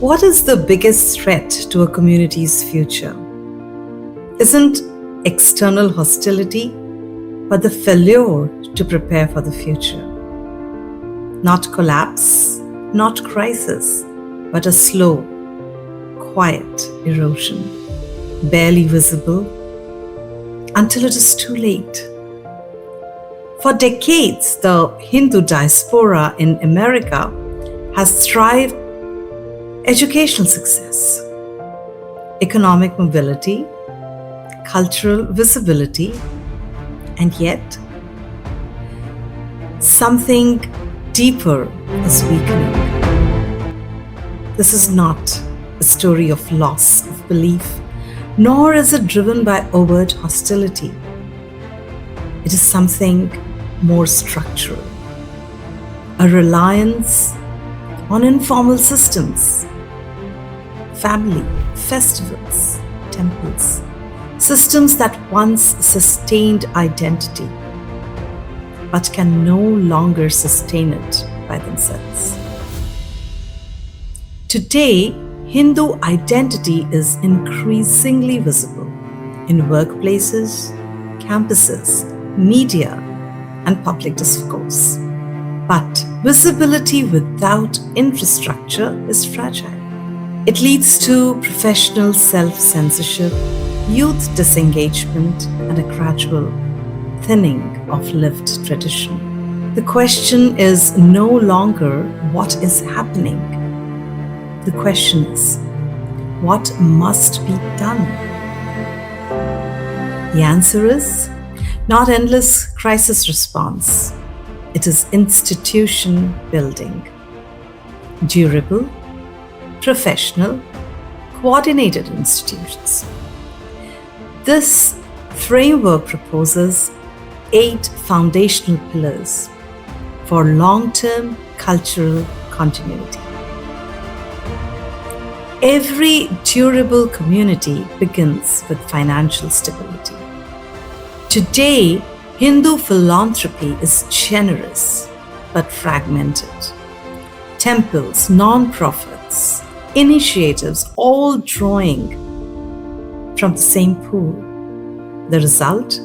What is the biggest threat to a community's future? Isn't external hostility, but the failure to prepare for the future. Not collapse, not crisis, but a slow, quiet erosion, barely visible until it is too late. For decades, the Hindu diaspora in America has thrived educational success, economic mobility, cultural visibility, and yet something deeper is weakening. This is not a story of loss of belief, nor is it driven by overt hostility. It is something more structural, a reliance on informal systems, family, festivals, temples, systems that once sustained identity, but can no longer sustain it by themselves. Today, Hindu identity is increasingly visible in workplaces, campuses, media, and public discourse. But visibility without infrastructure is fragile. It leads to professional self-censorship, youth disengagement, and a gradual thinning of lived tradition. The question is no longer what is happening. The question is, what must be done? The answer is not endless crisis response. It is institution building. Durable, professional, coordinated institutions. This framework proposes 8 foundational pillars for long-term cultural continuity. Every durable community begins with financial stability. Today, Hindu philanthropy is generous but fragmented. Temples, non-profits, initiatives, all drawing from the same pool. The result?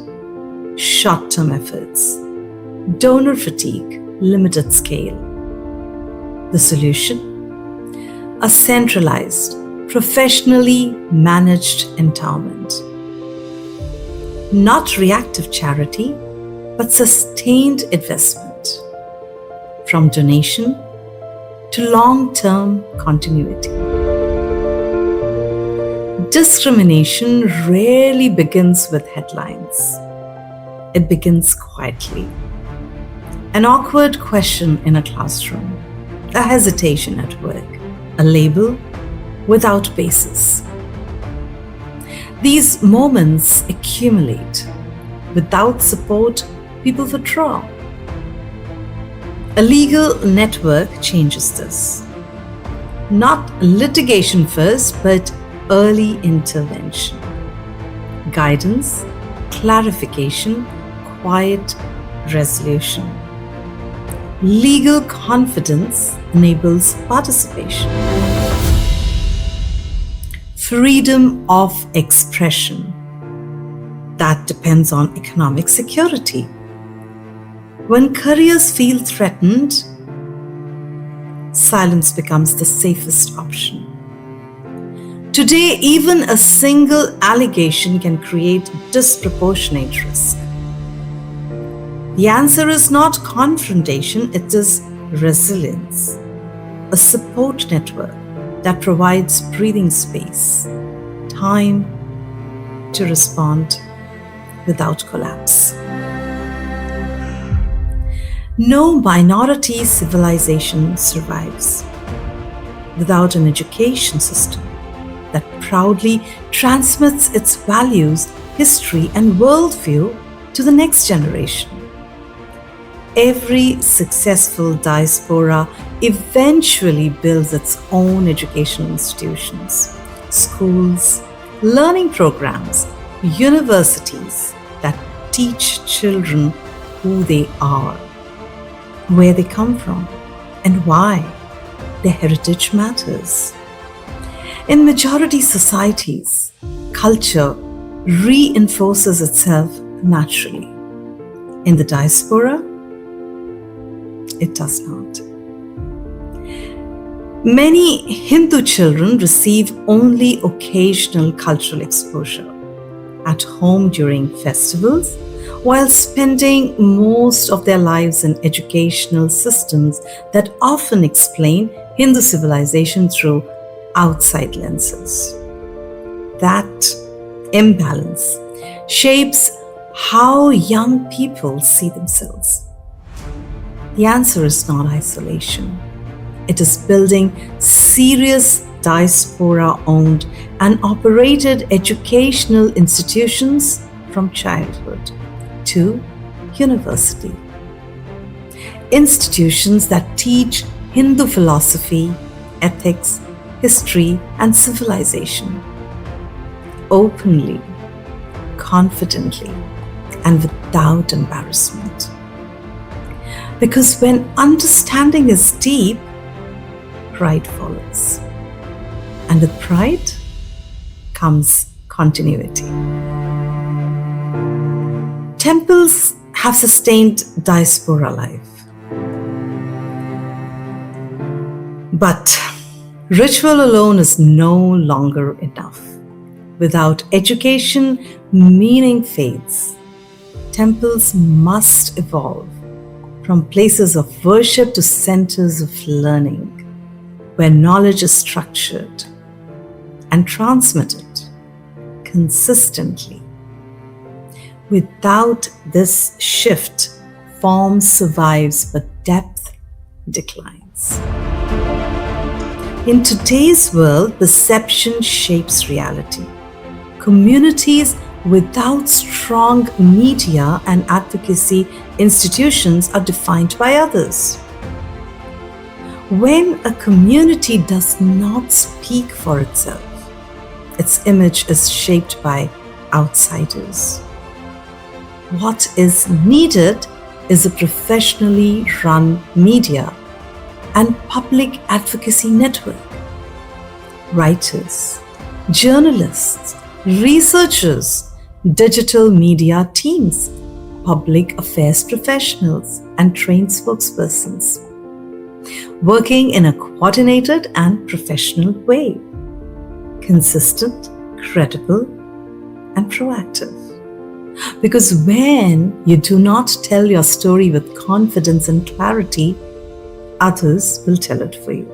Short-term efforts, donor fatigue, limited scale. The solution? A centralized, professionally managed endowment. Not reactive charity, but sustained investment. From donation to long-term continuity. Discrimination rarely begins with headlines. It begins quietly. An awkward question in a classroom, a hesitation at work, a label without basis. These moments accumulate. Without support, people withdraw. A legal network changes this. Not litigation first, but early intervention. Guidance, clarification, quiet resolution. Legal confidence enables participation. Freedom of expression. That depends on economic security. When careers feel threatened, silence becomes the safest option. Today, even a single allegation can create disproportionate risk. The answer is not confrontation, it is resilience, a support network that provides breathing space, time to respond without collapse. No minority civilization survives without an education system that proudly transmits its values, history, and worldview to the next generation. Every successful diaspora eventually builds its own educational institutions, schools, learning programs, universities that teach children who they are, where they come from, and why their heritage matters. In majority societies, culture reinforces itself naturally. In the diaspora, it does not. Many Hindu children receive only occasional cultural exposure at home during festivals, while spending most of their lives in educational systems that often explain Hindu civilization through outside lenses. That imbalance shapes how young people see themselves. The answer is not isolation. It is building serious diaspora-owned and operated educational institutions from childhood to university. Institutions that teach Hindu philosophy, ethics, history, and civilization openly, confidently, and without embarrassment. Because when understanding is deep, pride follows. And with pride comes continuity. Temples have sustained diaspora life. But ritual alone is no longer enough. Without education, meaning fades. Temples must evolve from places of worship to centers of learning, where knowledge is structured and transmitted consistently. Without this shift, form survives but depth declines. In today's world, perception shapes reality. Communities without strong media and advocacy institutions are defined by others. When a community does not speak for itself, its image is shaped by outsiders. What is needed is a professionally run media and public advocacy network. Writers, journalists, researchers, digital media teams, public affairs professionals, and trained spokespersons, working in a coordinated and professional way, consistent, credible, and proactive. Because when you do not tell your story with confidence and clarity, others will tell it for you.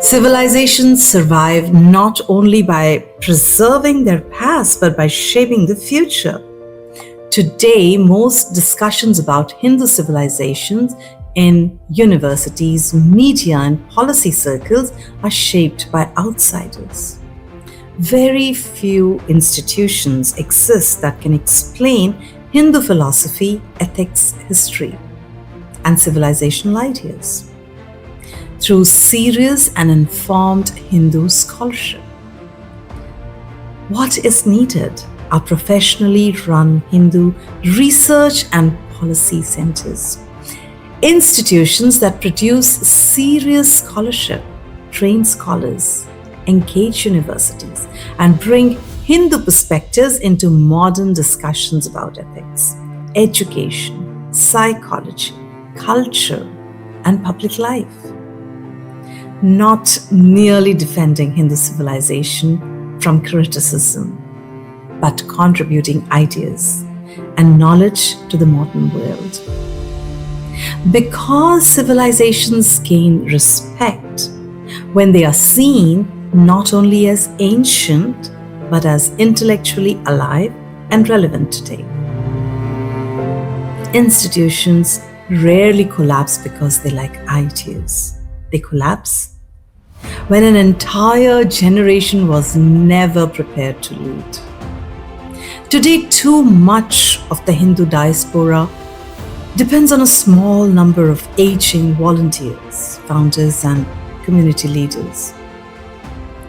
Civilizations survive not only by preserving their past, but by shaping the future. Today, most discussions about Hindu civilizations in universities, media, and policy circles are shaped by outsiders. Very few institutions exist that can explain Hindu philosophy, ethics, history, and civilizational ideas through serious and informed Hindu scholarship. What is needed are professionally run Hindu research and policy centers, institutions that produce serious scholarship, train scholars, engage universities, and bring Hindu perspectives into modern discussions about ethics, education, psychology, culture, and public life. Not merely defending Hindu civilization from criticism, but contributing ideas and knowledge to the modern world. Because civilizations gain respect when they are seen not only as ancient, but as intellectually alive and relevant today. Institutions rarely collapse because they lack ideas. They collapse when an entire generation was never prepared to lead. Today, too much of the Hindu diaspora depends on a small number of aging volunteers, founders, and community leaders.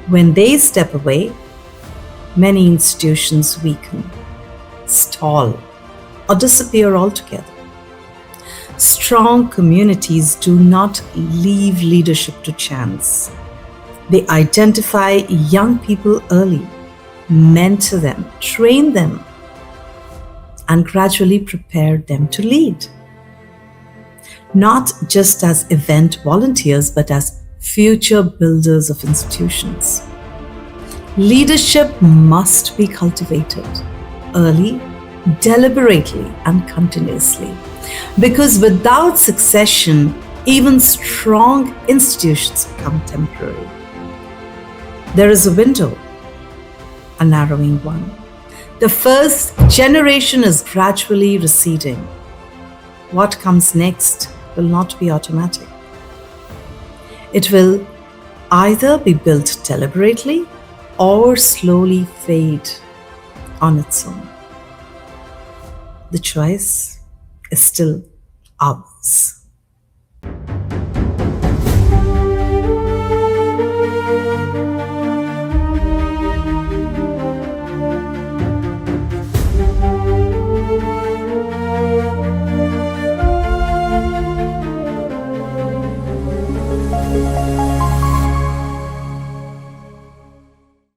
When they step away, many institutions weaken, stall, or disappear altogether. Strong communities do not leave leadership to chance. They identify young people early, mentor them, train them, and gradually prepare them to lead. Not just as event volunteers, but as future builders of institutions. Leadership must be cultivated early, deliberately, and continuously. Because without succession, even strong institutions become temporary. There is a window, a narrowing one. The first generation is gradually receding. What comes next will not be automatic. It will either be built deliberately or slowly fade on its own. The choice is still ours.